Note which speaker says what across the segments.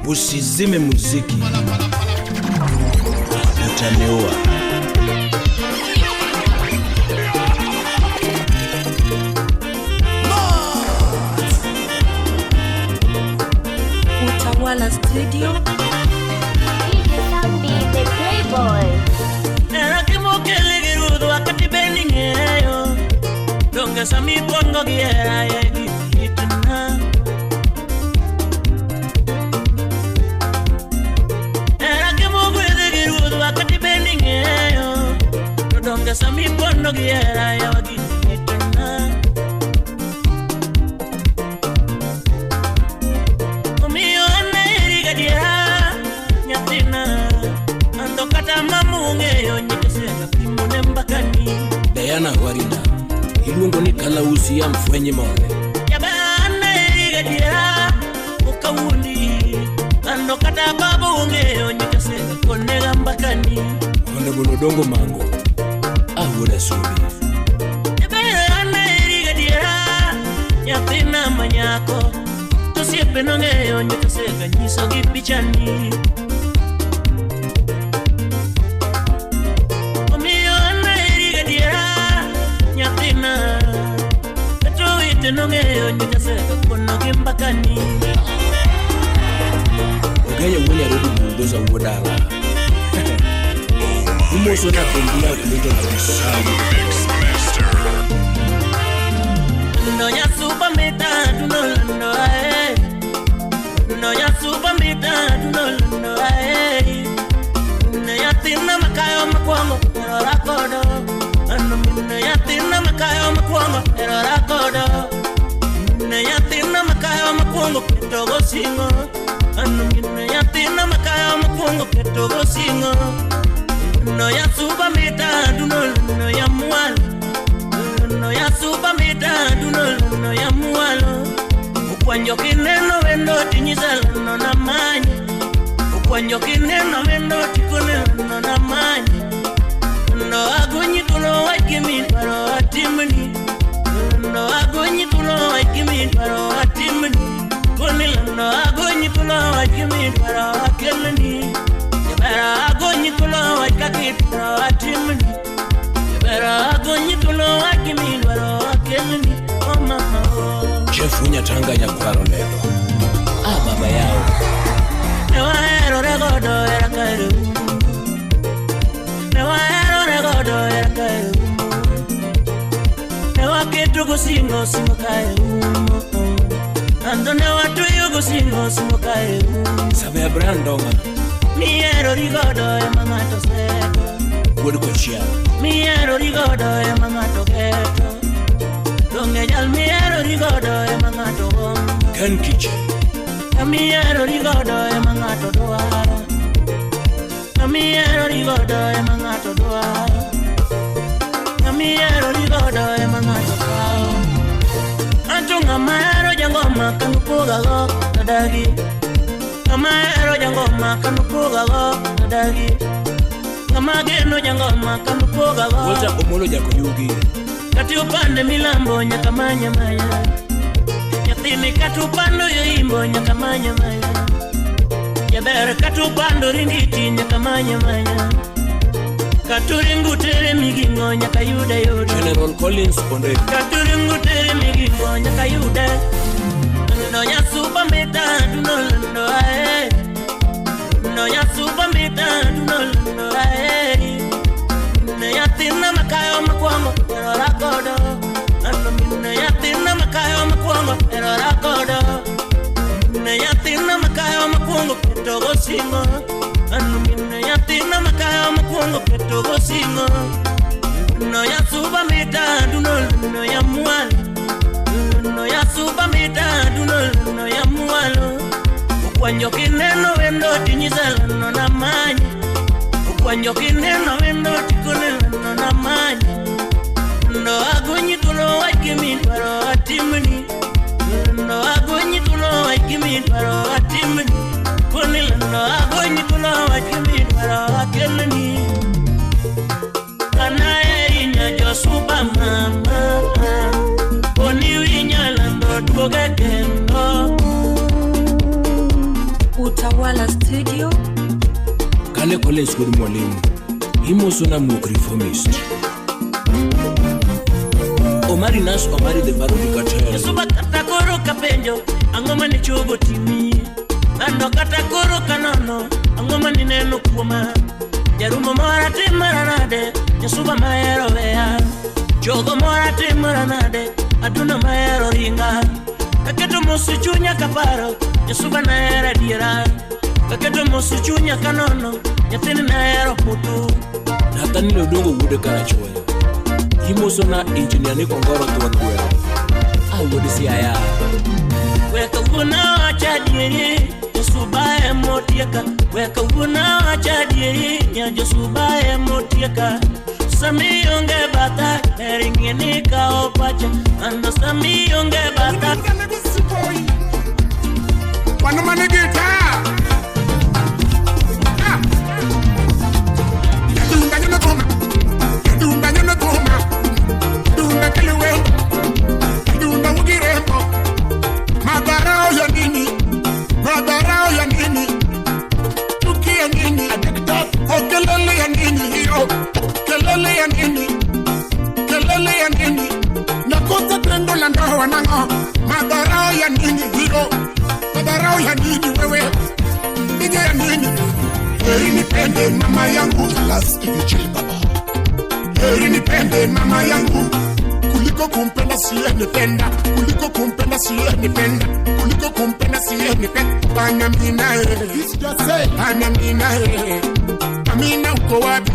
Speaker 1: Usizime muziki, utaneua.
Speaker 2: Utawala Studio.
Speaker 3: DJ Sambi the Playboy.
Speaker 4: Nakimokele girudu wakati bendi ngeyo. Donga sami pongo giera yegi hitna. Nakimokele girudu wakati bendi ngeyo. Donga sami pongo giera yegi hitna. Omiyo aneri gadiera nyatina. Ando kata mamu ngeyo nyikesega pimone mbakani.
Speaker 1: Diana Warina, ilungo ni kalausi ya mfwenye maone.
Speaker 4: Yabana irigadira ukawundi. Ando kata babu ngeyo nyikesega konega mbakani.
Speaker 1: Honda bolodongo mango, ahura subi.
Speaker 4: Yabana irigadira nyatina manyako. Tosiepe ngeyo nyikesega nyiso gipichani. Nongeyo nyikaseka kono gimbakani.
Speaker 1: Ogaya wenya rodu bulldozer wodala. Umoso na kumbula kuleto na kusamu.
Speaker 4: No ya super meta dunolo ae. No ya super meta dunolo ae. No ya tina makayo makwango pero rakodo. Ano minne ya tina makayo makwango pero rakodo. Ne yatina makayo makungo ketogo singo. Anu ne yatina makayo makungo ketogo singo. No ya suba meta dunol no ya mualo. No ya suba meta dunol no ya mualo. Ukwanyo kineno wendo tinyizala no na manyi. Ukwanyo kineno wendo tikone no na manyi. No agunyi tulo wakimi paro atimni. No agonyi tulo akimi paro atimni. Konila no agonyi tulo akimi paro akelni. Yabara agonyi tulo akaki paro atimni. Yabara agonyi tulo akimi paro akelni. Oh mama oh.
Speaker 1: Jeff Unyatanga ya kwaro lelo. Baba yao.
Speaker 4: Newa ero regodo era kairu. Newa ero regodo era kairu. Newa ketu kusingo singo kae umo. Ando newa tuyo kusingo singo kae umo.
Speaker 1: Sabe ya brandonga.
Speaker 4: Miero rigodo ya mangato seto.
Speaker 1: Wodi kochia.
Speaker 4: Miero rigodo ya mangato keto. Donge jal miero rigodo ya mangato gom.
Speaker 1: Ken kiche.
Speaker 4: Miero rigodo ya mangato doara. Miero rigodo ya mangato doara. Miero rigodo e mangato kao. Antunga maero jangoma kanupuga go nadagi. Maero jangoma kanupuga go nadagi. Kamageno jangoma kanupuga go.
Speaker 1: Walter Omolo jako yugi.
Speaker 4: Kati upande milambo nyakamanya maya. Nyatini kati upando yoimbo nyakamanya maya. Yabere kati upando ringiti nyakamanya maya. Katuringu tere migingo nyaka yuda yuda.
Speaker 1: General Collins Onde.
Speaker 4: Katuringu tere migingo nyaka yuda. No ya super meta dunolo ae. No ya super meta dunolo ae. Ne ya tina makayo makwango pero rakodo. Ano minne ya tina makayo makwango pero rakodo. Ne ya tina makayo makwango ketogo singo. Anu minne ya tina makayo makungo ketogo singo. No ya suba meta dunol no ya mualo. No ya suba meta dunol no ya mualo. Ukwanyo kineno wendo tinyizala no na manyi. Ukwanyo kineno wendo tikone no na manyi. No agonyi tulo wakimi paro atimni. No agonyi tulo wakimi paro atimni. Konila no agonyi tulo wakimi paro akelni. Kanae inya jo suba mama. Koni winya lando tugoge kendo.
Speaker 2: Utawala Studio.
Speaker 1: Kale college kuri mwalimu Imoso na reformist Omari Nash Omari the Barodi Katel
Speaker 4: Yesuba katakoro kapenjo Angoma ni chogo timi Ando katakoro kanono Angoma ni neno kuoma Jarumo mora timaranade Yesuba maero wea Chogo mora timaranade Aduna maero ringa Kaketo mosu chunya kaparo Yesuba naera dira Kaketo mosu chunya kanono Yathini naero putu
Speaker 1: Natani lodongo wude karachoya Imoso na engineer ni kongoro tuwa kuwe Wodi si aya
Speaker 4: Weka wuna wachadiri Yesubae motieka Weka wuna wachadiri Yesubae motieka Sami yonge bata Eringi opacha Ando sami yonge bata
Speaker 5: Wano manigita Yadunga nyona goma Yadunga nyona goma Yadunga kiliwe Yadunga ugirembo Madarao ya nini Madarao ya nini Tuki ya nini Kelele ya nini hiyo Kelele ya nini Kelele ya nini Nakosa trendo la ndoa nango Madarao ya nini hiyo Madarao ya nini wewe Nige ya nini Heri nipende mama yangu Last ivichili baba Heri nipende mama yangu Kuliko kumpenda siye nipenda Kuliko kumpenda siye nipenda Kuliko kumpenda siye nipenda Pana mina Pana mina Amina uko wapi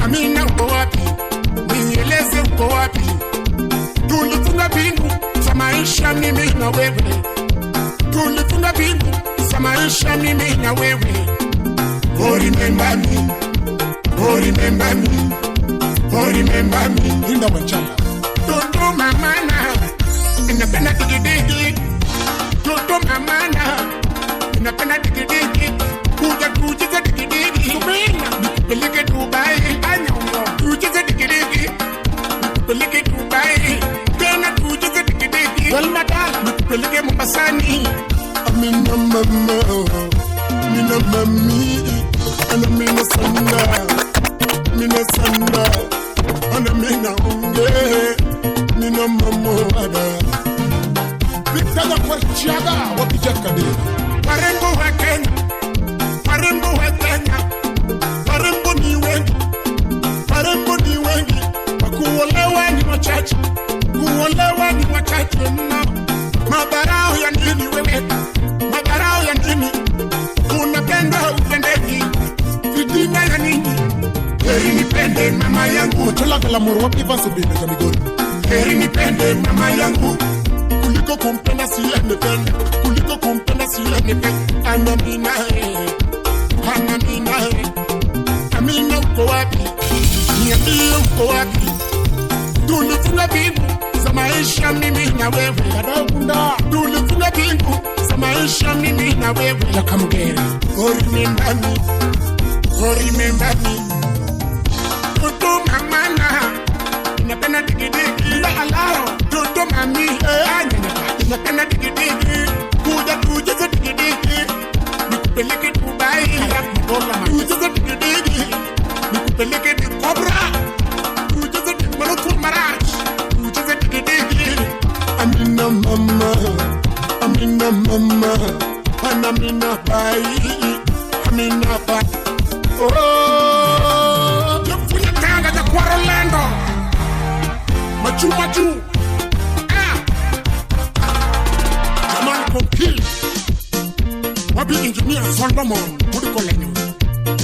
Speaker 5: Amina uko wapi Nieleze uko wapi Tulifunga bingu za maisha mimi na wewe Tulifunga bingu za maisha mimi na wewe Oh remember me Oh remember me Oh remember me Linda Wachala Toto mamana Inapenda digidigi Toto mamana Inapenda digidigi Kuja digidigi Nikupeleke Dubai Kuja digidigi Nikupeleke Dubai Tena kuja digidigi Nikupeleke Mombasani Amina mama Mina mami Ana mina sanda Mina sanda Ana mina unge Mina mamo ada Vitaya kwa chiaga Wapijaka de Warembo wa Kenya Warembo wa Kenya Warembo ni wengi Warembo ni wengi Wakuolewa ni wachache Kuolewa ni wachache mna Madarao ya nini wewe Madarao ya nini Unapenda upendeki Fitina ya nini Heri nipende mama yangu Chola kala moro wapi vase bine za migori Heri nipende mama yangu Kuliko kumpenda siye nipenda Kuliko kumpenda siye nipenda Anamina Anamina Amina uko wapi Niambie uko wapi Tulifunga bingu za maisha mimi na wewe Tulifunga bingu za maisha mimi na wewe Yakamgeri Oh remember me Oh remember me Toto mamana Inapenda digidigi Toto mami Inapenda digidigi Kuja za digidigi Nikupeleke Dubai Kuja za digidigi Nikupeleke di Cobra Kuja za di Maruku Maraj Kuja za digidigi Amina mama Amina mama Amina bai Amina bai Oh Yafunya kanga za kwa Rolando Machu Jaman Kokil Wabi engineer Solomon Mudiko Lenyo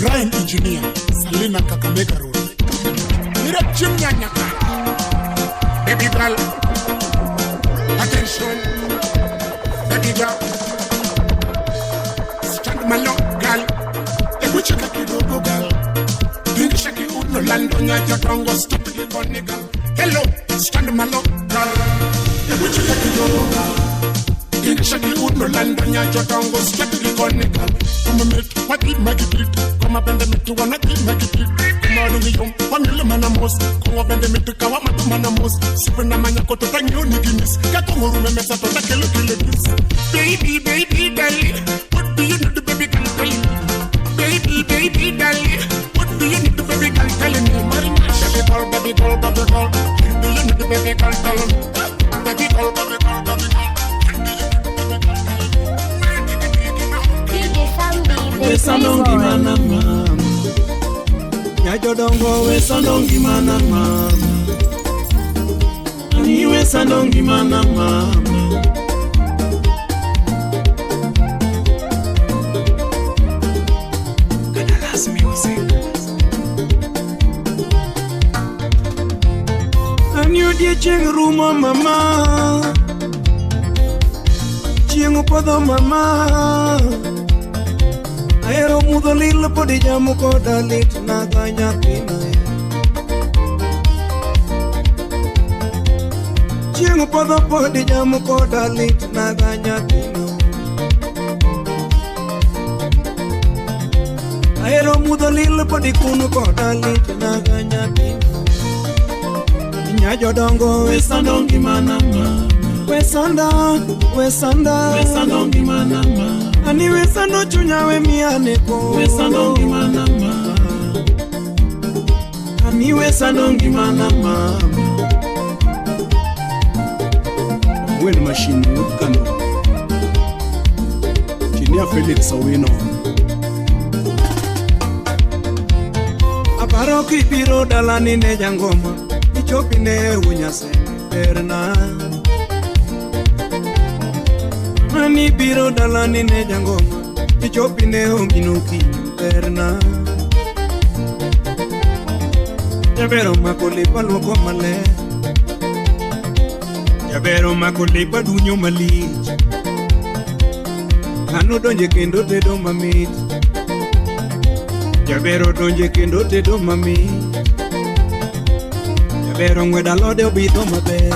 Speaker 5: Brian engineer Salina Kakamega Road Nira Chimnya Nyaka Baby girl Attention Baby girl Stand malo girl Ebuchika kidogo girl Dingisha ki uno lando Nyaja tongo stop it for nigga Hello Stand malo girl Ebuchika kidogo girl Dingisha ki uno lando Nyaja tongo stop it for nigga Come a mate, what eat make it eat Come up and the mate, wanna eat make it eat Come out in the young, 1 million man a most Come up and the mate, kawa matu man a most Sipen na manya koto tanyo ni guinness Kato nguru me mesa to takelo kile bis Baby, baby, baby What do you do?
Speaker 2: sando ngimana mama. Nyajodongo we sando ngimana mama. Ani we sando ngimana mama. Kadalas music. Ani odie cheng rumo mama. Chieng podho mama. Aero mudho lilo podi jamo koda lit naga nyathina. Chieng podho podi jamo koda lit naga nyathina. Aero mudho lilo podi kunu koda lit naga nyathina. Nyajodongo we sando ngimana mama. We sando ngimana mama. Ani we sando chunya we miane ko. We sando ngimana mama. Ani we sando ngimana mama. When machine would kano. Chinia Felix Awino. Aparo kipiro dalani ne jangoma. Ichopine unyase perna. Ani biro dalani ne jangoma. Ichopine uminuki perna. Javero makolipa luoko male. Javero makolipa dunyo malich. Kano donje kendo tedo mamit. Javero donje kendo tedo mamit. Javero ngweda lode obidho maber.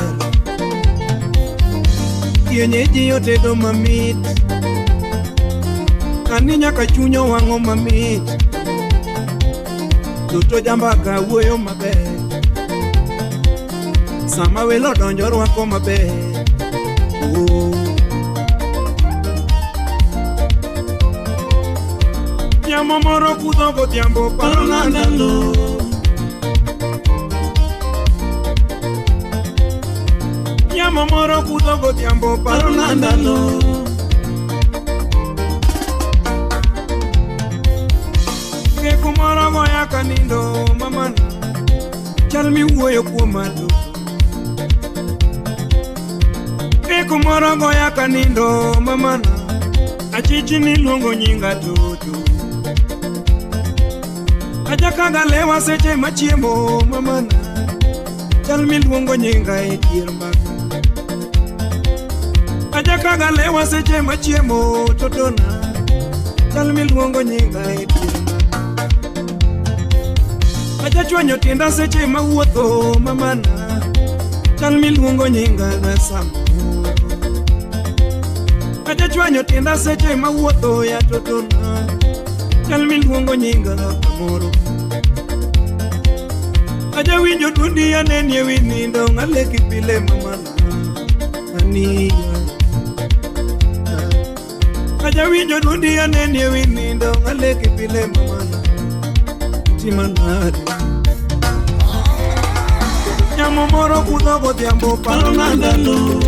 Speaker 2: Kienyeji otedo mamit. Kani nyaka chunyo wango mamit. Duto jambaka wuoyo maber. Sama welo donjo rwako maber. Yamo moro kudho godhiambo paro ndalo. Yamo moro kudho godhiambo paro ndalo. Keku moro goya kanindo mamana. Chal mi wuoyo kuom atu. Keku moro goya kanindo mamana. Achichi ni luongo nyinga tutu. Ajakaga lewa seche machiemo mamana. Chal mi luongo nyinga e dier mbaka. Ajakaga lewa seche machiemo totona. Chal mi luongo nyinga e dier mbaka. Ajachwanyo tienda seche mawuotho mamana. Chal mi luongo nyinga na samoro. Ajachwanyo tienda seche mawuotho ya totona. Chal mi luongo nyinga na kamoro. Aja winjo dundi anenie winindo ng'ale kipile mamana. Aniya. Aja winjo dundi anenie winindo ng'ale kipile mamana. Timanade. Nyamo moro kudho godhiambo paro ndalo.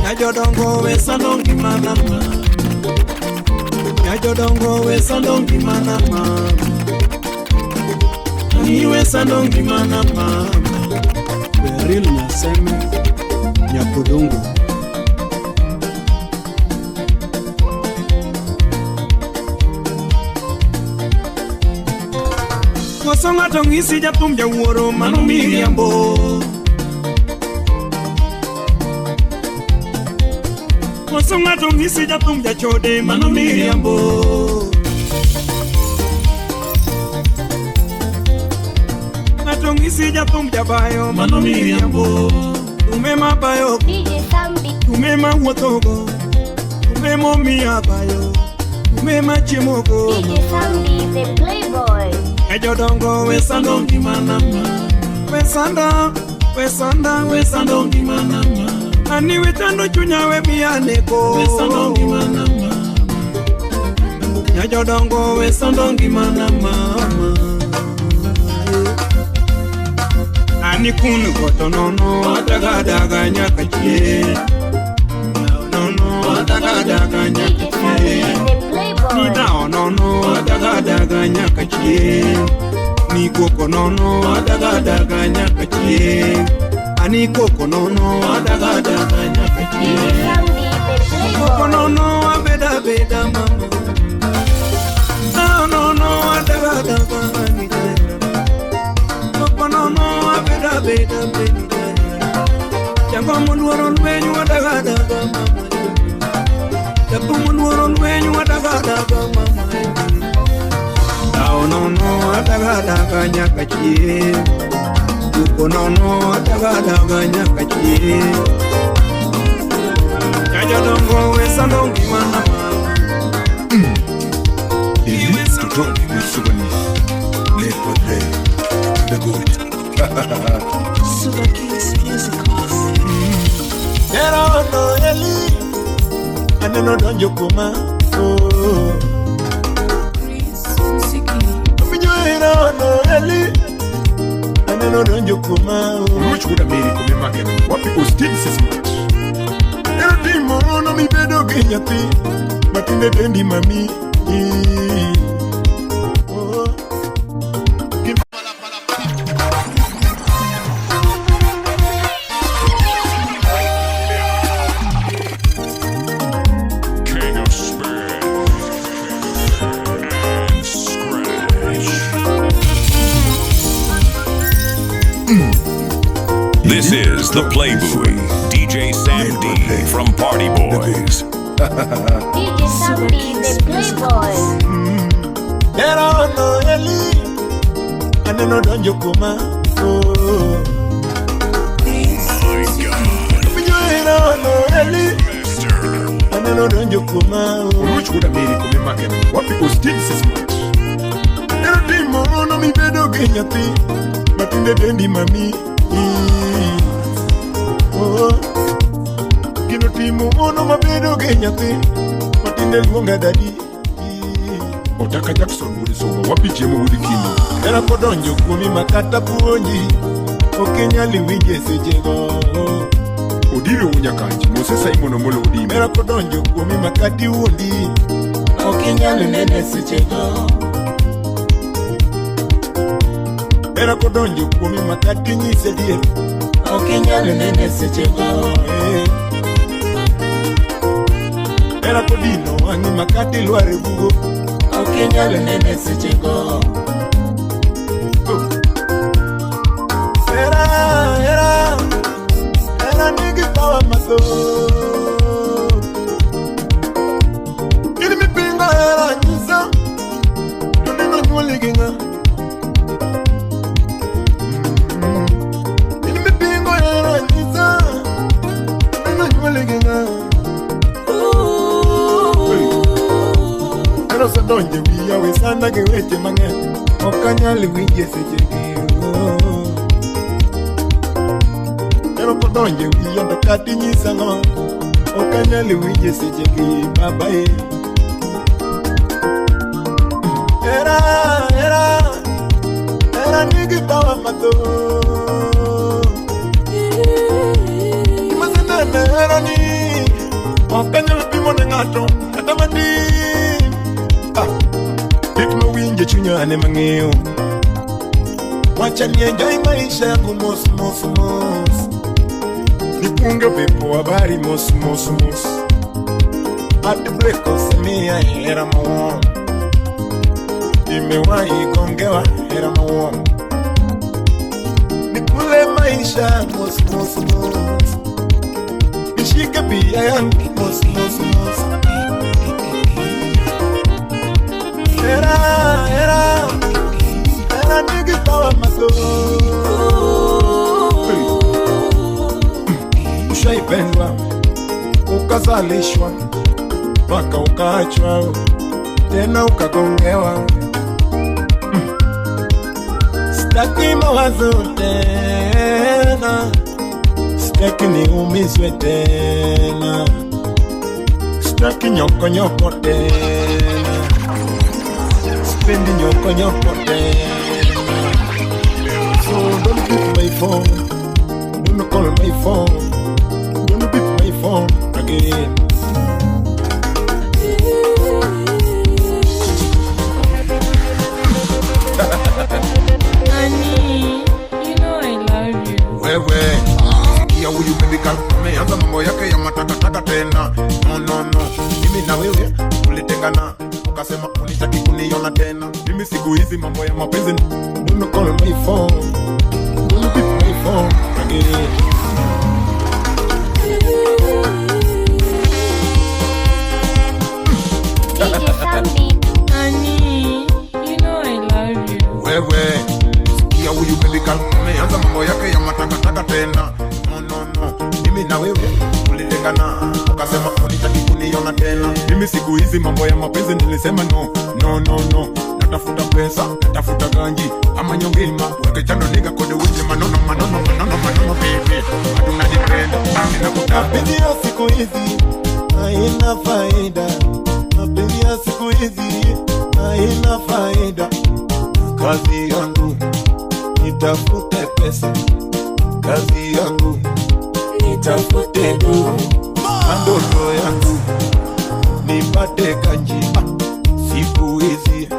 Speaker 2: Nyajodongo we sando ngimana mama. Nyajodongo we sando ngimana mama. Ani we sando ngimana mama. Beril Nyaseme Nyakodongo. Koso ng'ato ng'isi jathum jawuoro mano miriambo. Koso ng'ato ng'isi jathum jachode mano miriambo. Ng'ato ng'isi jathum jabayo mano miriambo. Tume mabayo,
Speaker 3: DJ Sambi.
Speaker 2: tume mawuothogo, tume momiya bayo, tume machiemogo.
Speaker 3: DJ Sambi the playboy.
Speaker 2: Nyajodongo we sando ngimana mama. We sando ngimana mama. Ani we tando chunya we miane ko. We sando ngimana mama. Nyajodongo we sando ngimana mama. Ani kunu koto nono daga nyaka chie. Nono daga nyaka
Speaker 3: DJ Sambi
Speaker 2: chie.
Speaker 3: the playboy.
Speaker 2: daga nyaka chieng. Ni koko nono daga nyaka chieng. Ani koko nono daga nyaka chieng. Koko nono abeda mama. No daga ni daga. Koko nono abeda ni daga. Jango mulworo lwenyu daga mama. Jango mulworo lwenyu daga mama. No daga nyaka chieng. Koko nono daga nyaka chieng. Nyanya dongo wesano ngimana mama.
Speaker 5: Elite to talk with Suganis. Let for play the good.
Speaker 2: Suganis musicals.
Speaker 6: Era no Eli, ane no donjo kuma. Oh, era no Eli, ane no donjo kuma.
Speaker 5: Which would have made it come back and what people still says much. Era timo no mi bedo genyati, but in the dendi mami.
Speaker 7: This is the Playboy, DJ Sam D from Party Boys.
Speaker 3: DJ Sam D, the Playboy.
Speaker 6: Era no Eli, ane no donjo kuma. Oh, era no Eli, ane no donjo kuma.
Speaker 5: Which would have made it come back and what people still says much. Era timo no mi bedo genyati, but in the dendi mami.
Speaker 6: Oh, kino timo ono mabedo genyati, matinde luonga dadi.
Speaker 5: Otaka Jackson would so what be Jemo with the king.
Speaker 6: Era kodonjo kumi makata puonji, okenyali winje sechego.
Speaker 5: Odire unyakanji, Moses Simon Molo Odime.
Speaker 6: Era kodonjo kumi makati wundi, okenyali nene sechego. Era kodonjo kumi makati nyise dier, okenyali nene sechego. Era kodino wangi makati luare bugo, okenyali nene sechego. Era nigi power maso. Ili mipinga era nyisa, yoneno nyuoli ginga. Ili mipinga era nyisa, yoneno nyuoli ginga. Era sadonje wia wesana geweche mange, okanyali winje sechegi. Kodonje wiyo ndo kati nyisa ngo, okanyali winje sechegi babae. Era nigi power mato. Imazinene era ni, okanyali pimo ne ngato, katamati. Ikno winje chunyane mangeo, wacha ni enjoy maisha yangu mos. Nipunge pepo habari mos. Ati breko semia era mawon, imewahi gongewa era mawon. Nikule maisha mos. Nishike pia yangu mos. Era nigi power maso. Ushaipendwa, ukazalishwa, mpaka ukaachwa, tena ukagongewa. Sitaki mawazo tena, sitaki niumizwe tena, sitaki nyoko tena, sipendi nyoko tena. So don't pick my phone, don't call my phone, don't pick my phone again. tulitengana, ukasema unitaki kuniona tena. Mimi siku hizi mambo ya mapenzi, don't call my phone, don't pick my phone again.
Speaker 3: DJ Samdi.
Speaker 8: Honey, you know I love you.
Speaker 6: Wewe, sikia huyu baby girl, ameanza mambo yake ya matakataka tena. No, mimi na wewe tulitengana, ukasema unitaki kuniona tena. Mimi siku hizi mambo ya mapenzi nilisema no. Natafuta pesa, natafuta ganji, ama nyongima, weke chano nigga kode wije manono baby. Hatuna dipenda, ninakutaka.
Speaker 2: Mapenzi ya siku hizi haina faida. Mapenzi ya siku hizi haina faida. Kazi yangu nitafute pesa, kazi yangu nitafute do, ndoto yangu nipate kanji. Siku hizi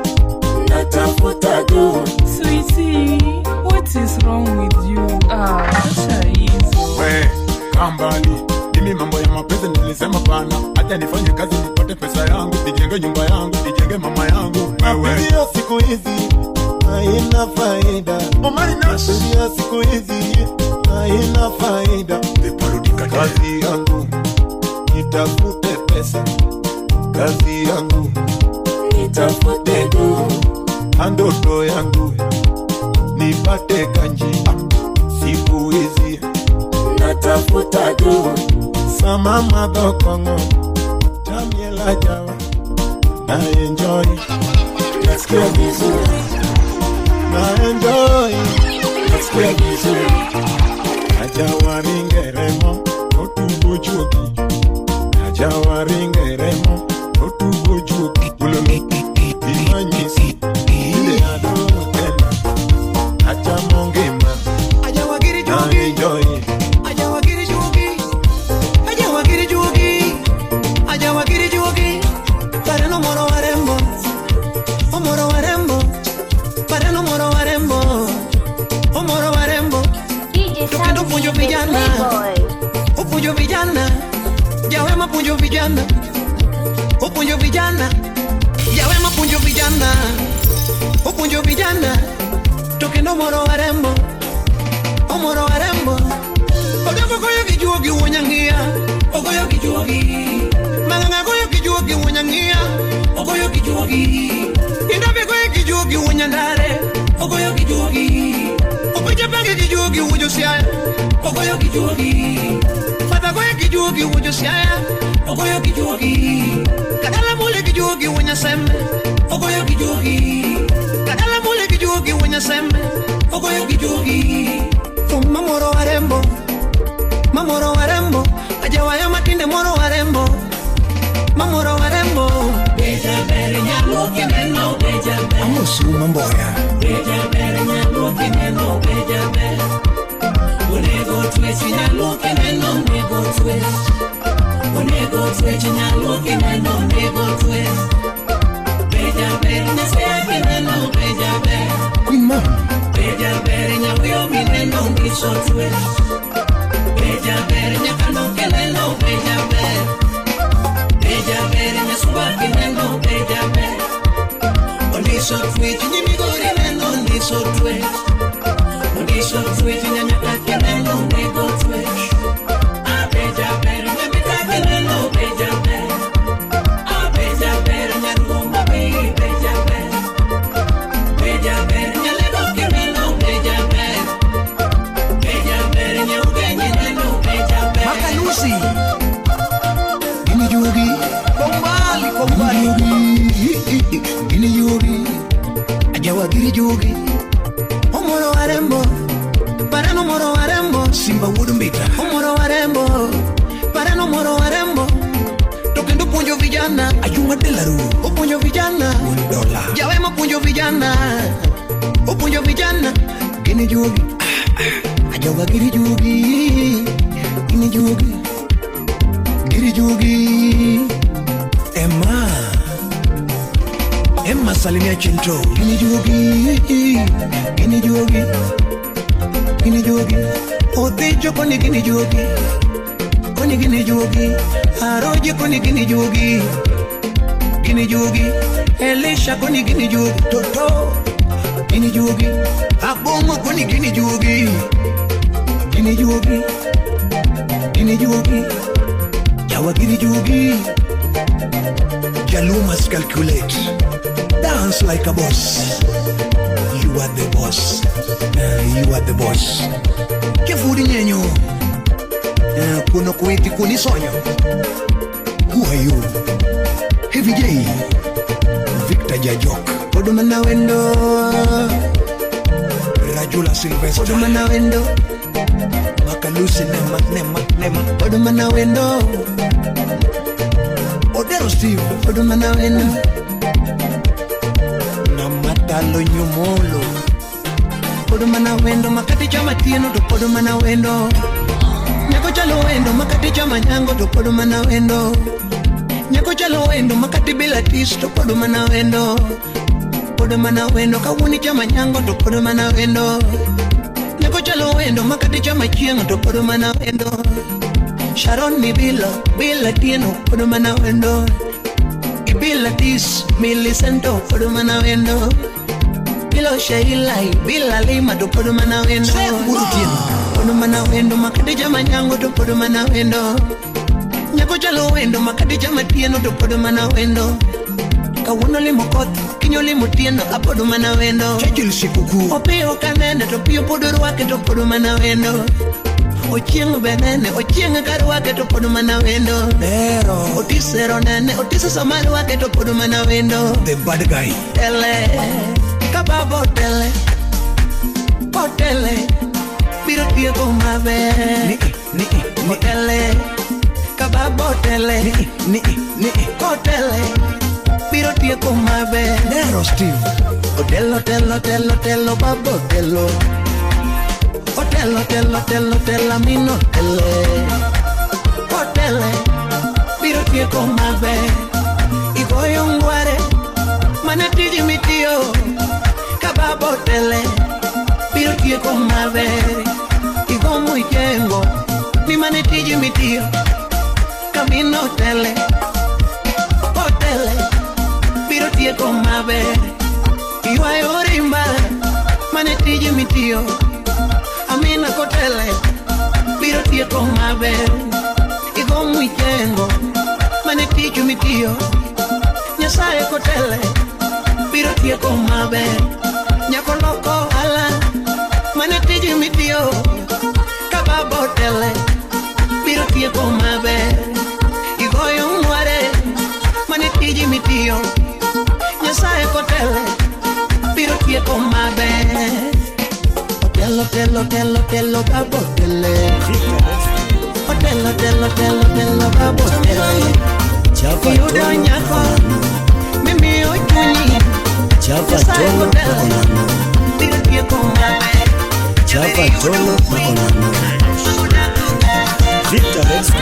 Speaker 2: natafuta do.
Speaker 8: Sweetie, what is wrong with you? Acha hizo.
Speaker 6: We, kambali, mimi mambo ya mapenzi nilisema pana. Acha nifanye kazi nipate pesa yangu, nijenge nyumba yangu, nijenge mama yangu.
Speaker 2: Mapenzi ya siku hizi haina faida. Mapenzi ya siku hizi haina faida. Kazi yangu nitafute pesa, kazi yangu nitafute do, ndoto yangu nipate kanji. Siku hizi natafuta do. Sama madokongo Tamiela jawa na enjoy, nasikia vizuri, na enjoy, nasikia vizuri. Ajawa ringeremo otubo jogi, ajawa ringeremo otubo jogi. Ulolo imanyisi ile adoro tena, acha mongema ajawa giri jogi, na enjoy. Ajawa giri jogi, ajawa giri jogi, ajawa giri jogi. Para no moro warembo, o moro warembo, para no moro warembo, o moro warembo.
Speaker 3: DJ Samdi,
Speaker 2: Punjo
Speaker 3: the
Speaker 2: vijana,
Speaker 3: Playboy.
Speaker 2: upunjo vijana, yawe mapunjo vijana, upunjo vijana, yawe mapunjo vijana, upunjo vijana. Tokendo moro warembo, o moro warembo. Ogogo goyo kijuogi wonyangia, ogoyo kijuogi. Manganga goyo kijuogi wonyangia, ogoyo kijuogi. Indabe goyo kijuogi wonyandare, ogoyo kijuogi. Ogoyo bange kijuogi wujosiaya, ogoyo kijuogi. Fata goyo kijuogi wujosiaya, ogoyo kijuogi. Kadala mule kijuogi wonyasembe, ogoyo kijuogi. Kadala mule kijuogi wonyasembe, ogoyo kijuogi. Mamoro warembo, mamoro warembo, ajawaya matinde moro warembo, mamoro warembo. Beja bere nyaluo kineno, beja bere. Amusu mamboya. Beja bere nyaluo kineno, beja bere. Unego twitch nyaluo kineno, unego twitch. Unego twitch nyaluo kineno, unego twitch. Beja bere nyasea kineno, beja bere. Kuimam. Beja bere nyawio kineno, ndiso twitch. Beja bere nyakano kineno, beja bere. Beja bere nyasuba kineno, beja bere. Ndiso twitch nyimigori neno, ndiso twitch. Ndiso twitch nyanyaka kineno, unego twitch. Beja bere nyabita kineno, beja bere. Beja bere nyarumba bi, beja bere. Beja bere nyalego kineno, beja bere. Beja bere nyaugenye neno, beja bere. Makalusi Gini jogi Kombali Gini jogi Ajawa giri jogi Omoro warembo Parano moro warembo Simba wudumbita Omoro warembo Parano moro warembo Tokendo punjo vijana Ayunga delaru Upunjo vijana $1 Yawe mapunjo vijana Upunjo vijana Gini jogi Ajawa giri jogi Gini jogi Giri jogi Emma salimia chinto. Gini jogi Gini jogi Otejo koni gini jogi Koni gini jogi Aroje koni gini jogi jugi. Elisha koni gini jugi. Toto gini jugi. Abongo koni gini jugi. Gini jugi. Gini jugi. Jawa gini jugi. Jalu must calculate. Dance like a boss. You are the boss. You are the boss. Kefudi nyenyo. Kuno kuiti kunisonyo. Who are you? Heavy J. Victor Jajok. Podumana wendo. Rajula Sylvester. Podumana wendo. Makalusi nema. Podumana wendo. Odero Steve. Podumana wendo. Namatalo nyumolo. Podumana wendo. Makati chama tieno to podumana wendo. Nyako chalo wendo makati chama nyango to podumana wendo. Nyako chalo wendo makati bila tis to podumana wendo. Podumana wendo kawuni chama nyango to podumana wendo. Nyako chalo wendo makati chama chiengo to podumana wendo. Sharon mi bila tieno podumana wendo. Ibila tis Millicento podumana wendo. Bilo Sheila bila lima to podumana wendo. Podumana wendo makati chama nyango to podumana wendo. Nyako chalo wendo makati chama tieno to podumana wendo. Kawuno limo koth kinyo limo tieno apodumana wendo. Chechil sikuku opio kanene to pio podoro wake to podumana wendo. Ochieng benene ochieng karwake to podumana wendo. Pero otisero nene otisa samali wake to podumana wendo. The bad guy tele kababo tele hotele biro tieko maber. Ni hotele kababo tele ni hotele biro tieko maber. Nero Steve Otelo babo telo. Otelo mino tele. Hotele biro tieko maber. Igoyo ngware manatiji mitio kababo tele biro tieko maber. Igo muy yengo ni manatiji mitio camino tele. Hotele biro tieko maber. Iwayo rimba manatiji mitio amina kotele biro tieko maber. Igo muy yengo manatiji mitio Nyasaye kotele biro tieko maber. Nyako loko ala manatiji mitio kababo tele biro tieko maber. Igoyo ngware manatiji mitio Nyasaye kotele biro tieko maber. Otelo babo tele. Otelo babo tele. Yuda nyako mimi ojuni. Nyasaye kotele biro tieko maber.
Speaker 9: Victor, let's go.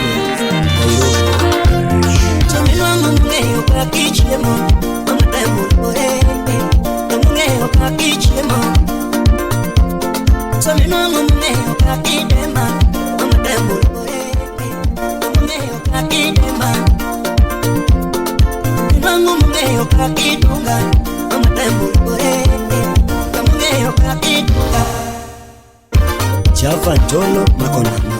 Speaker 9: Tomilwa mungeyo kakichemo, amademo orete. Mungeyo kakichemo. Tomilwa mungeyo kakidema, amademo orete. Mungeyo kakidema. Tomilwa mungeyo kakidunga, amademo orete. Mungeyo kakidunga. Java Tolo Makonano.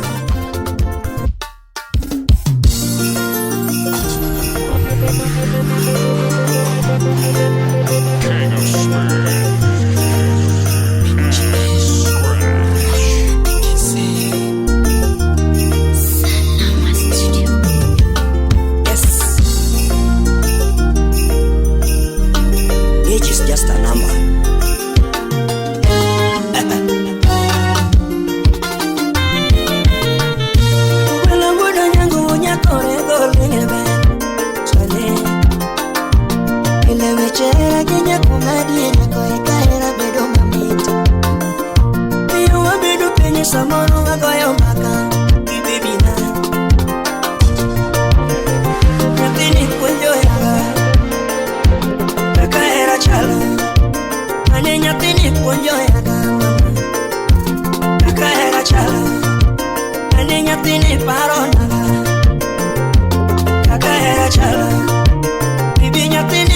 Speaker 10: Bibi nyathini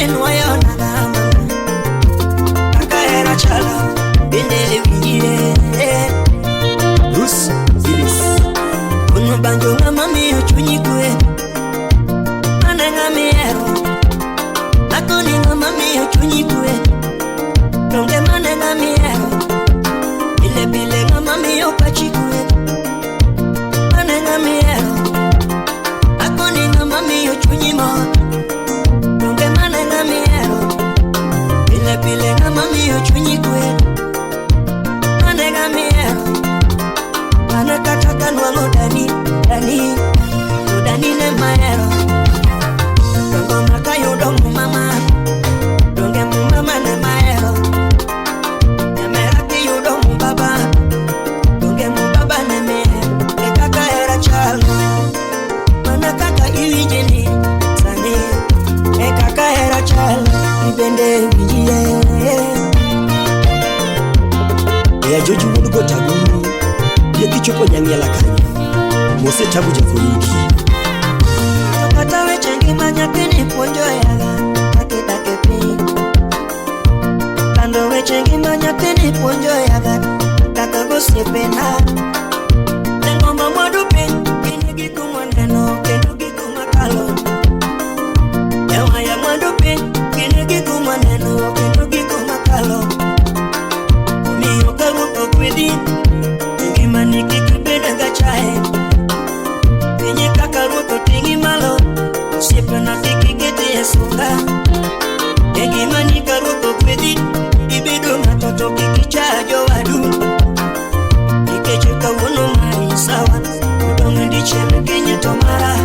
Speaker 9: Joji wudu go tagulu ye kichopo nyamiela kanyo mose tabu jafoluki
Speaker 10: Tokata wechengi manyakini ponjo yaga Take pi Kando wechengi manyakini ponjo yaga Taka go siepena Nengomba mwadupi Kinigi kumwaneno Kinigi kumakalo Ewa ya mwadupi Kinigi kumwaneno Kinigi kumakalo Umiyoka wuko kwidi Ngimani kikibeda gachae Penye kakaruto tingi malo Siepe na tiki kete yesunga Ngimani karuto kwidi Ibido matoto kikichajo wadu Nikecheka wono mari sawa Udongo ndichele kenye tomara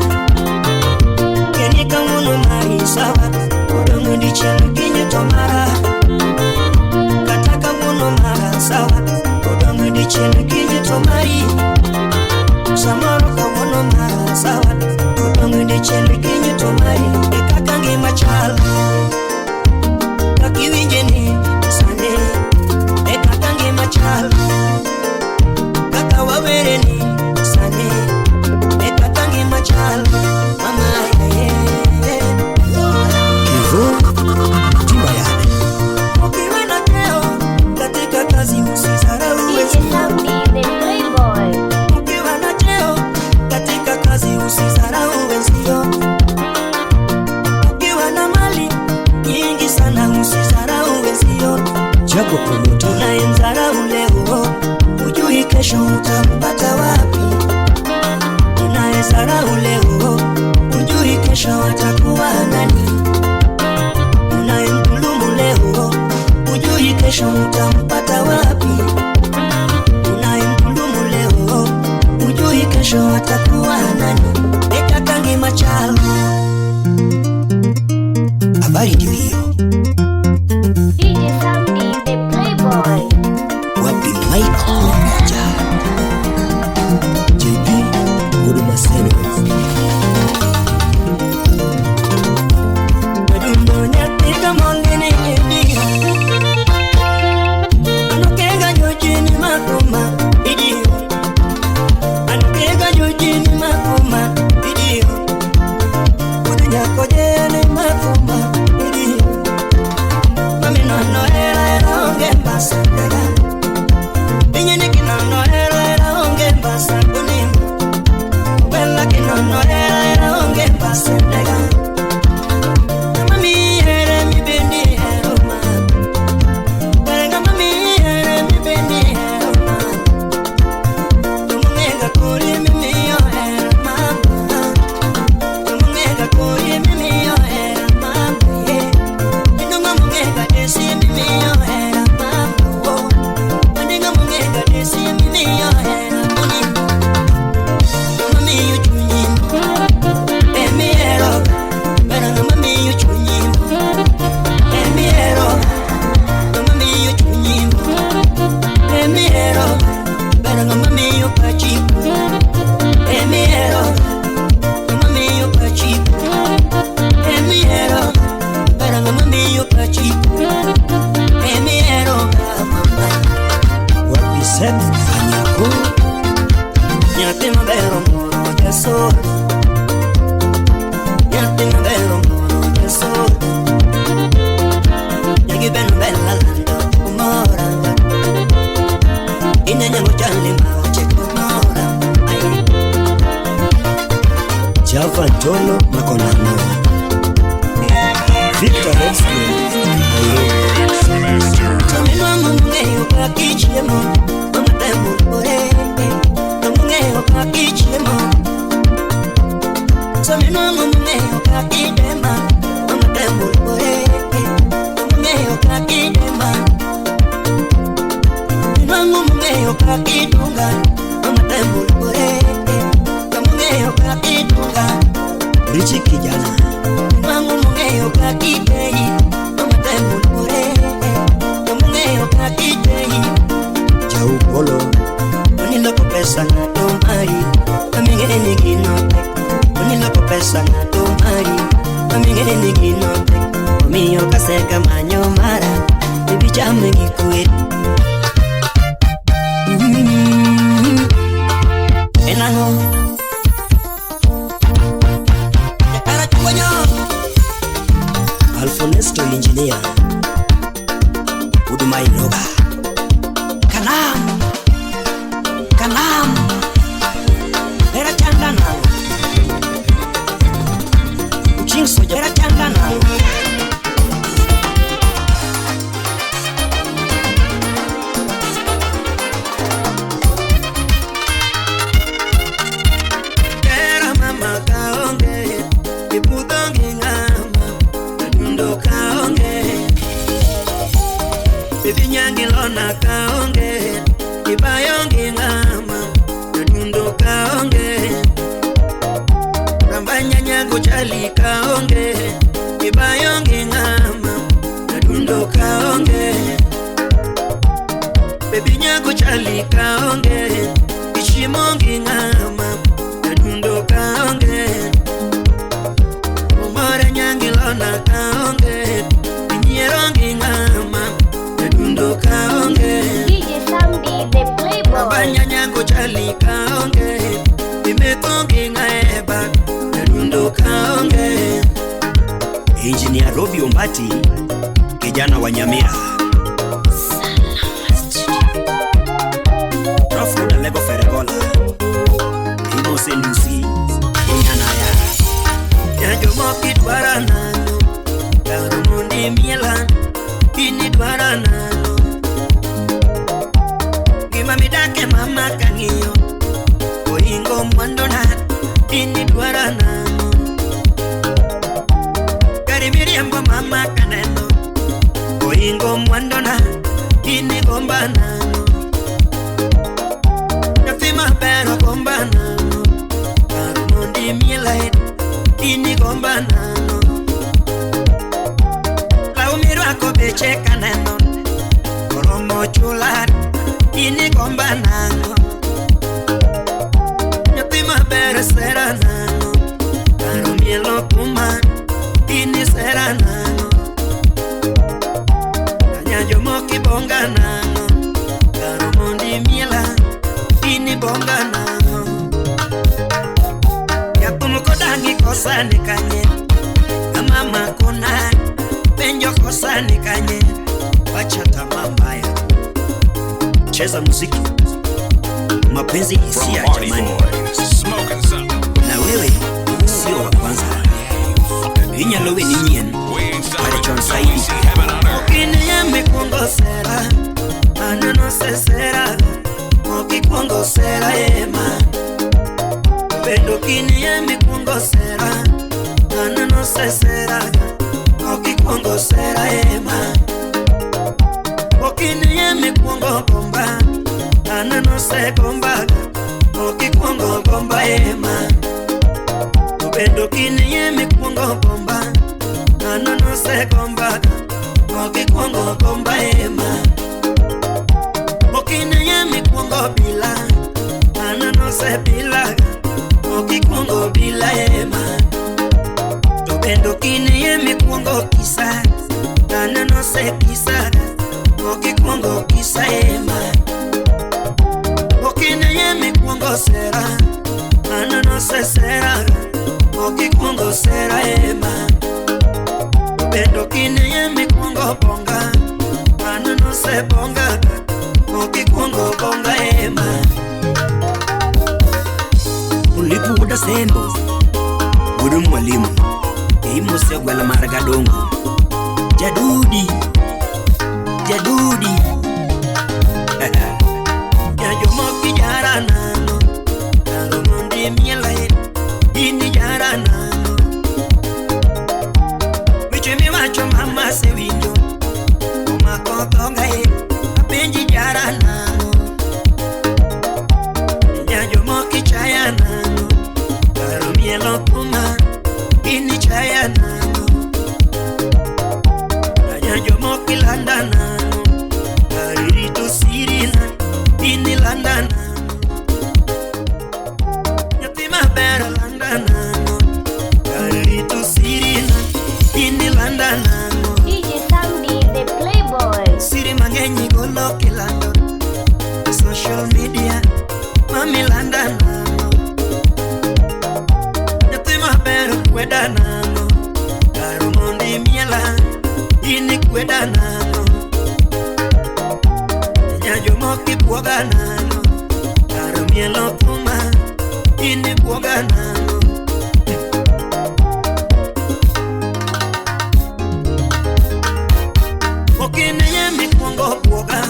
Speaker 10: Kenika wono mari sawa Udongo ndichele kenye tomara Kataka wono mara sawa Udongo ndichele kenye tomari Samaro kawono mara sawa Udongo ndichele kenye tomari Ekakange machala Kakiwinjeni sane Ekakange machala Kaka wawereni sane Ekakange machala Mama
Speaker 9: Kivu Timba yane
Speaker 10: Ukiwa na keo Katika kazi usizarau
Speaker 3: DJ Samdi, the Playboy.
Speaker 10: Ukiwa na cheo katika kazi usizarau wenzio. Ukiwa na mali nyingi sana usizarau wenzio.
Speaker 9: Jago promoter
Speaker 10: Unayemdharau leo hujui kesho utampata wapi. Unayemdharau leo hujui kesho atakuwa nani. Unayemdhulumu leo hujui kesho utampata wapi. Unayemdhulumu leo hujui kesho atakuwa nani. Ekakange machalo
Speaker 9: habari ndio hiyo
Speaker 3: DJ Samdi, the Playboy.
Speaker 9: wapi Michael Moja JP Huduma Center
Speaker 10: Madundonya tika mongene nyebiga Anokega nyojini makoma Idio Anokega nyojini makoma Idio Kudunya kojene makoma Idio Mami nono era onge mbasa daga Inye niki nono era onge mbasa kunimbo Wela ki nono era onge mbasa daga
Speaker 9: Java Tolo Makonano Victor Redskins
Speaker 10: Tomino mungeyo kakichemo Amatembo ore Mungeyo kakichemo Tomino mungeyo kakidema Amatembo ore Mungeyo kakidema Minwangu mungeyo kakidunga Amatembo ore Mungeyo kakidunga
Speaker 9: Richi kijana
Speaker 10: Minwangu mungeyo kakidei Amatembo ore Mungeyo kakidei
Speaker 9: Jau Polo
Speaker 10: Uniloko pesa na tomari Amingene niginote Uniloko pesa na tomari Amingene niginote Umiyo kaseka manyo mara Bibi chame ngikuwe nango Yakara chuanyo
Speaker 9: Alfonesto engineer Udumai Noga Kanam Era chanda nango Uching soja era chanda nango
Speaker 10: Lona kaonge ibayonge ngama dundo kaonge Rambanya nyango chali kaonge ibayonge ngama dundo kaonge Baby nyango chali kaonge ishimonge ngama dundo kaonge Umara nyangi lona kaonge Nyeronge ngama
Speaker 3: DJ Samdi, the Playboy.
Speaker 10: Abanya nyango chali kaonge Imekonge ngaeba Narundo kaonge
Speaker 9: Engineer Robi Ombati kijana wa Nyamira Rafu na Lego Feregola Imo Sendusi Unyanaya
Speaker 10: Nyanjo moki dwara nano Karumundi miela Ini dwara nano Gimamidake mama kangiyo Oingo mwandona Ini dwara nano Karimiriambo mama kaneno Oingo mwandona Ini gomba nano Nafima bero gomba nano Karumundi miela Ini gomba nano Laumiro ako beche kaneno Koromo chular Ini gomba nano Nyatima bere sera nano Karumielo kuma Ini sera nano Kanyanjo moki bonga nano Karumondi miela Ini bonga nano Yakumu kodangi kosani kanye Kamama kuna Benjo kosani kanye Wachata mambaya
Speaker 9: Cheza muziki mapenzi hisia jamani Na wewe sio wa kwanza Inya lowe ni nyen Marichon Saidi
Speaker 10: Okini yame kongo sera Anano se sera Oki kongo sera ema Bendo kini yame kongo sera Anano se sera Oki kongo sera ema Okini yame kongo bomba Anano se bomba Oki kongo bomba ema Bendo kini yame kongo bomba Anano se bomba Oki kongo bomba ema Okini yame kongo bila Anano se bila Oki kongo bila ema Bendo kini yame kongo kisa Anano se kisa Oki kongo kisa ema Okini yame kongo sera Anano se sera Oki kongo sera ema Bendo kini yame kongo bonga Anano se bonga Oki kongo bonga ema
Speaker 9: Ulipu uda sembo Gudu mwalimu Imo segwa la maragadongo Jadudi
Speaker 10: Nyanjo moki jara nano Karumondi miela Ini jara nano Michemi wacho mama se winjo Oma kotonga Apenji jara nano Nyanjo moki chaya nano Karumielo kuma Ini chaya nano Nyanjo moki landa nano Karirito sirina Ini landa nano Nyatima bera landa nano Karirito sirina Ini landa nano
Speaker 3: DJ Samdi, the Playboy.
Speaker 10: Siri mangenyi golo kilando Social media Mami landa nano kweda nano karo mondi miela ini kweda nano nyajo moki buoga nano karo mielo puma ini buoga nano okine yemi kuongo buoga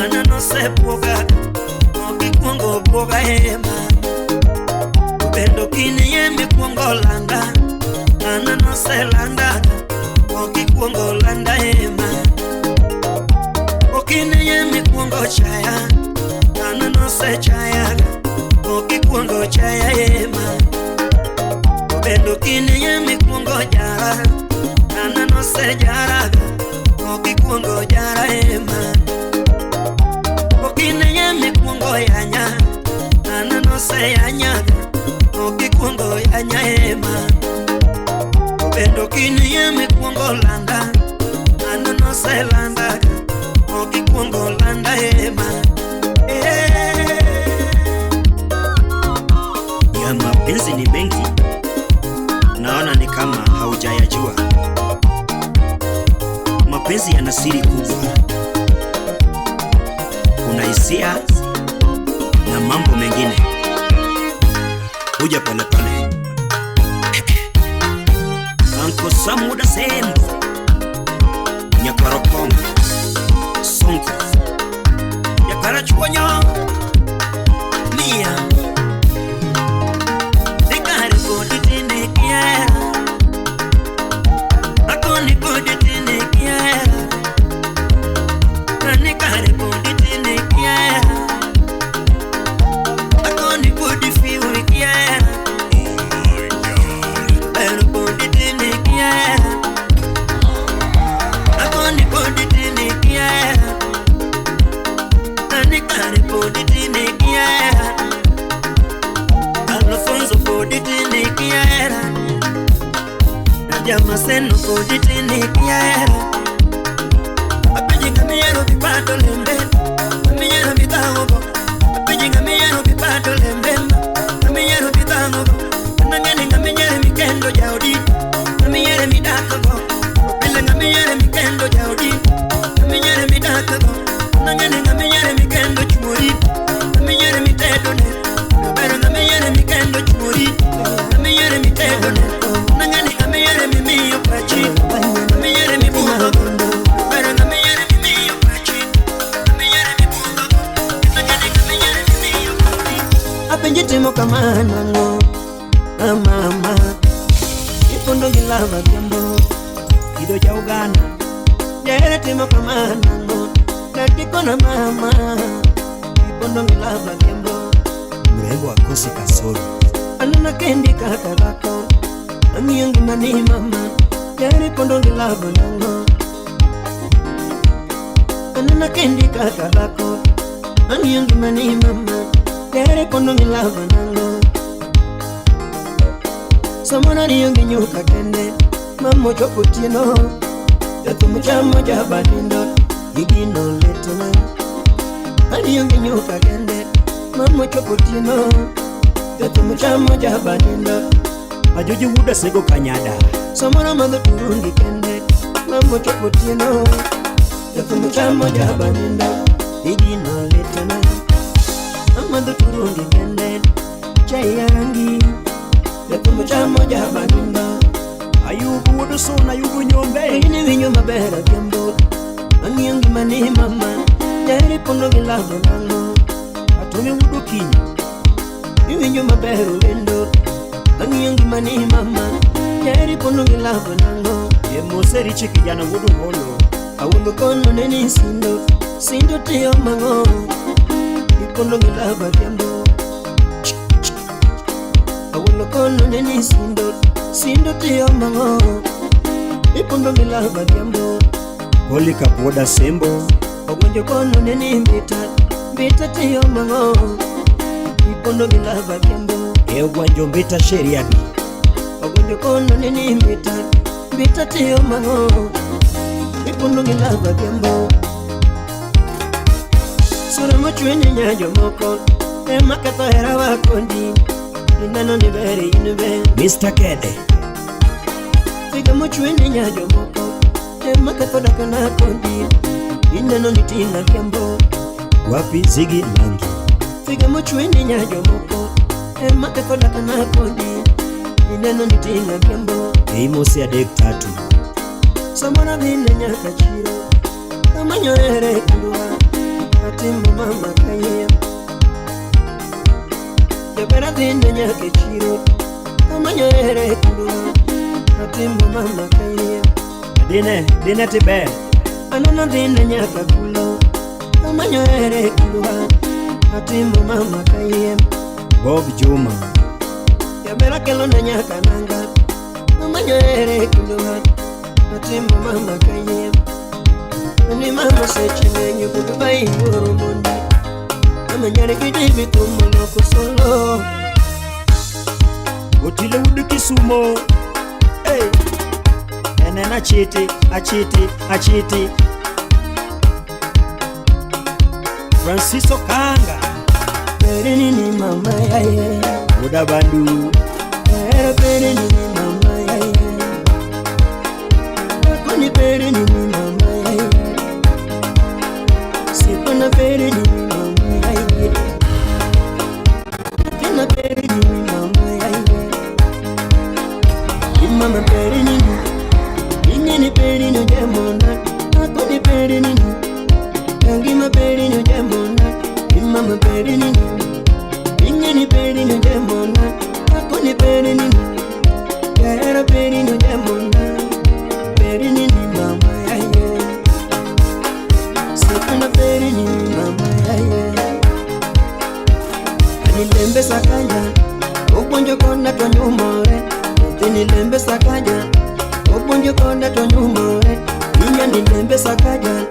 Speaker 10: ana no se buoga oki kuongo buoga hema bendo kine yemi kuongo landa ana no se landa oki kuongo landa hema okine yemi kuongo chaya ana no se chaya oki kuongo chaya hema bendo kine yemi kuongo jara ana no se jara oki kuongo jara hema okine yemi kuongo yanya ana no se yanya oki kuongo yanya hema bendo kine yemi kuongo landa ana no se landa oki kuongo landa hema ya mapenzi ni mengi naona ni kama haujayajua mapenzi yana siri kubwa kuna hisia na mambo mengine huja pole pole Anko Samuda Sembo Nyakwarokongo Sonko Nyakarachuonyo Mia Dekare koditine kiera Akoni koditine kiera Nekare koditine kiera Akoni kodifiwe kiera Pero koditine kiera Akoni koditine kiera Nekare koditine kiera Alfonso koditine kiera Najama seno koditine kiera Apejinga miyero bipato lembe Miyero bitangobo Apejinga miyero bipato lembe Miyero bitangobo Nangene nga miyere mikendo jaudi Miyere midakago Opile nga miyere mikendo jaudi Miyere midakago Nangene nga miyere mikendo chumori Miyere mitedone Nobero nga miyere mikendo chumori Miyere mitedone Nangene nga miyere mimiyo pachi Miyere mibuho Nobero nga miyere mimiyo pachi Miyere mibuho Nangene nga miyere mimiyo pachi Apenjitimo kamana ngo mama Ipondo gilava kiambo Kido cha ugana Jere timo kamana ngo Natiko na mama Ipondo gilava kiambo Mrego akosi kasoro Anuna kendi kakabako Amiyangi mani mama Jere pondo gilava nango Anuna kendi kakabako Amiyangi mani mama Jere pondo gilava nango Samona niyongi nyuka kende Mamo chopo tino Yatumu chamo jabadindo Yigino letona Aniyongi nyuka kende Mamo chopo tino Yatumu chamo jabadindo Ajuji wuda sego kanyada Samona mando turungi kende Mamo chopo tino Yatumu chamo jabadindo Yigino letona Mando turungi kende Chaya rangi Yatumu chamo jabadindo Ayubu wudu sona yubu nyombe Ini vinyo mabera kiambo Angiyangi mani mama Jari pondo gilavo nango Atumi wudu kinyo Ivinyo maberu lendo Angiyangi mani mama Jari pondo gilavo nango Yemo richi kijana wudu holo Awundo kono neni sindo Sindo tiyo mango Ipondo gilavo kiambo Awundo kono neni sindo Sindo tiyo mango Ipondo gilava kiambo Holi kapoda sembo Ogonjo kono neni mbita tiyo mango Ipondo gilava kiambo Ewanjo mbita sheriani Ogonjo kono neni mbita tiyo mango Ipondo gilava kiambo Sura mochweni nyajo moko Ema kato hera wakondi Inano ni veri inube Mr. Kede Figa mochwende nyajo moko ema kathoda kana kondi ineno nitinga kiambo
Speaker 9: wapi Ziggy Langi.
Speaker 10: Figa mochwende nyajo moko ema kathoda kana kondi ineno nitinga kiambo
Speaker 9: Mose adek tatu
Speaker 10: samana dhine nyaka chiro amanyo ere kulwa atimbo mama kaya jabera dhine nyaka chiro amanyo ere kulwa atimbo mama kaya
Speaker 9: Dine tibe
Speaker 10: anana dhine nyaka kulo amanyo ere kulwa atimbo mama kaya
Speaker 9: Bob Juma
Speaker 10: jabera kelo na nyaka nanga amanyo ere kulwa atimbo mama kaya ni mama sechi nenyu kubai ngoromondi amanyare kidibi tumulo kusolo
Speaker 9: Otile wudu Kisumo. Hey. Enena achiti Francisco Kanga
Speaker 10: Perini ni mama yaye
Speaker 9: Uda Bandu
Speaker 10: Perini ni mama yaye Kuni perini ni mama yaye Sipana perini ni mama yaye Kena perini ni mama yaye Imama perini ni Inyeni perini ujemona Kuni perini ni Yangima perini ujemona Imama perini ni Inyeni perini ujemona Kuni perini ni Yahera perini ujemona Perini ni mama yaye Sikuna perini ni mama yaye Anilembe sakanya Ubonjo konda tonyumore Tinilembe sakanya Ubonjo konda tonyumore Inya nilembe sakanya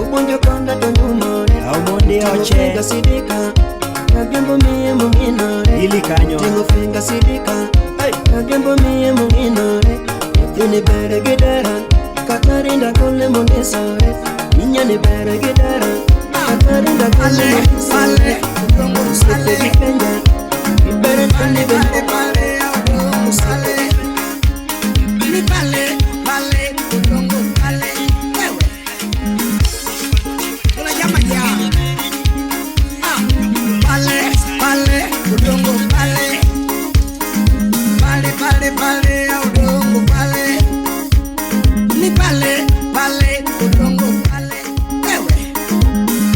Speaker 10: Ubonjo konda tonyumore
Speaker 9: Aumondi Oche
Speaker 10: Finga sidika Nagembo miye muminore
Speaker 9: Ili Kanyo
Speaker 10: Tingo finga sidika Nagembo miye muminore Tini bere gidera Katarinda kule munisore Inya ni bere gidera Katarinda kule munisore Usite vikenya Ibere tani bende Usite
Speaker 5: Ni pale, pale, udongo pale, wewe. Kuna jama ya. Pale, pale, udongo pale. Pale, pale, pale, udongo pale. Ni pale, pale, udongo pale, wewe.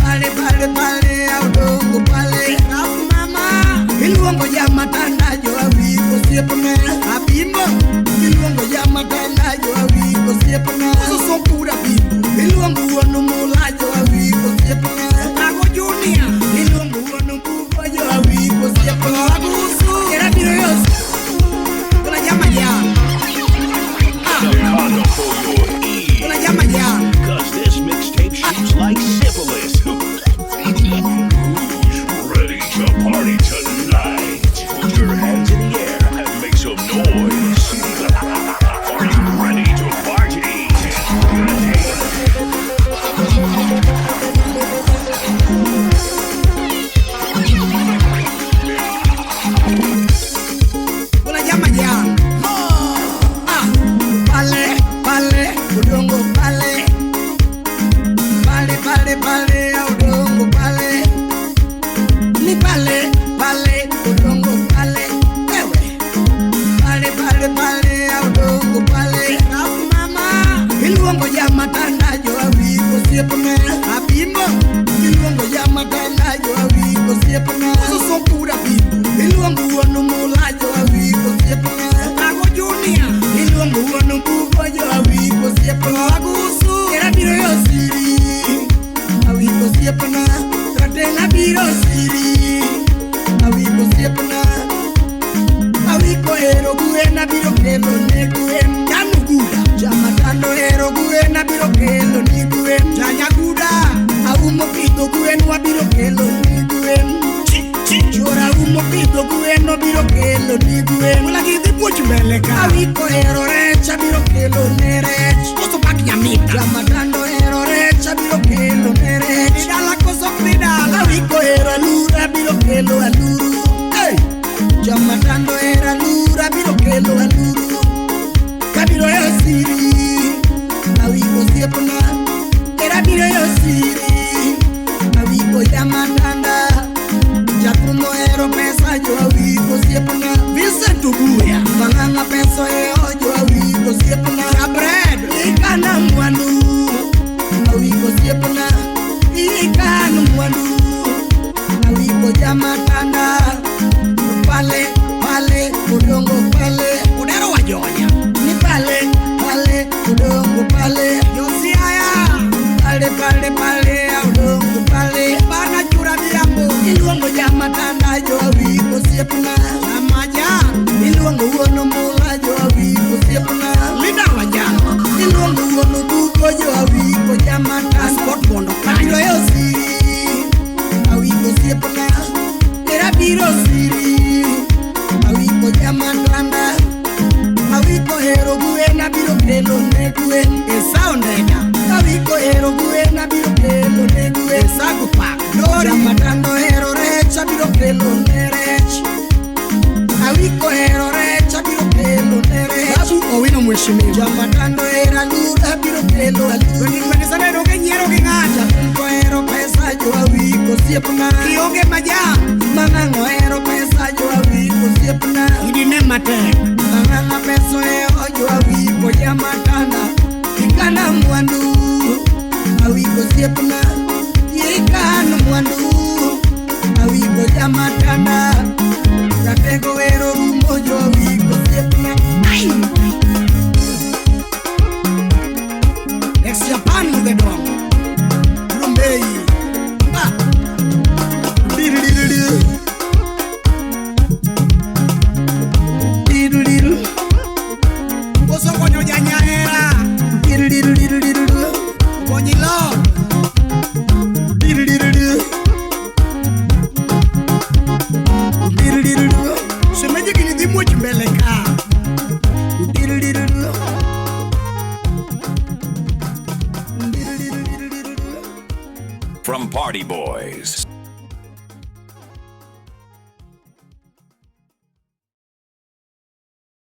Speaker 5: Pale, pale, pale, udongo pale. Mama, ilungo ya matanda jo awigo siepone. Abimbo, ilungo ya matanda jo awigo siepone. Soso pura bimbo, ilungo wano mula jo awigo siepone. Nago Junior, ilungo wano kubo jo awigo siepone. Abusu, era biro yosu. Kuna jama ya. Kuna jama ya.
Speaker 7: Cause this mixtape shoots like syphilis. Who's ready to party tonight? Put your hands in the air and make some noise. Are you ready to party?
Speaker 5: Kuna jama ya. Pale, pale, udongo pale. Pale, pale, pale, udongo pale. Ni pale, pale, udongo pale, wewe. Pale, pale, pale, udongo pale. Mama, ilungo ya matanda jo awigo siepone. Abimbo, ilungo ya matanda jo awigo siepone. Soso pura bimbo, ilungo wano mula jo awigo siepone. Nago Junior, ilungo wano kubo jo awigo siepone. Agusu, era biro yosiri. Awigo siepone, ratena biro siri. Awigo siepone. Awigo ero guena biro kelo ne guen. Januguda, jamatando ero guena biro kelo ni guen. Janyaguda, aumo pito guen wa biro kelo ni guen. Chora umo pito guen no biro kelo ni guen. Wala gidi puch meleka. Awigo ero recha biro kelo ne rech. Oso pakiamita. Jamatando ero recha biro kelo ne rech. Idala koso kridala. Awigo ero alura biro kelo aluru. Hey! Jamatando era alura biro kelo aluru. Kabiro
Speaker 10: siepna era biro yo siri awiko ya matanda Jatumo ero pesa jo awiko siepna Vincent Ubuya Manganga peso jo awiko siepna Ya bread Ikana mwandu awiko siepna Ikana mwandu awiko ya matanda Pale pale udongo pale udero wajonya Ni pale pale udongo pale Yosiaya pale pale pale udongo pale Bana chura biambo Iluongo ya matanda jo awiko siepna Amaja Iluongo uono mula jo awiko siepna Lida wajano Iluongo uono buko jo awiko ya matanda Sport bondo Kabiro yo siri awiko siepna Era biro siri awiko ya matanda Awiko hero guena biro kelo ne guen Esa ondega Awiko hero guena biro kelo ne guen Esa gupak Dori matando hero recha biro kelo ne rech Awiko hero recha biro kelo ne rech Babu owino mweshimiwa Jamatando hera luda biro kelo Koni kwenisa nero kenyero kingata Japunko hero pesa jo awiko siepna Kionge majam Mangango hero pesa jo awiko siepna Idine matek Manganga peso hero jo awiko ya matanda Ikana mwandu awiko siepna Ikana mwandu awiko ya matanda Ratego hero rumo jo awiko siepna Next Japan mugedong Rumbei Ba Diru Boso konyo janya era Diru Konyilo Diru Semeje kini di mochi mbele ka Diru
Speaker 7: From Party Boys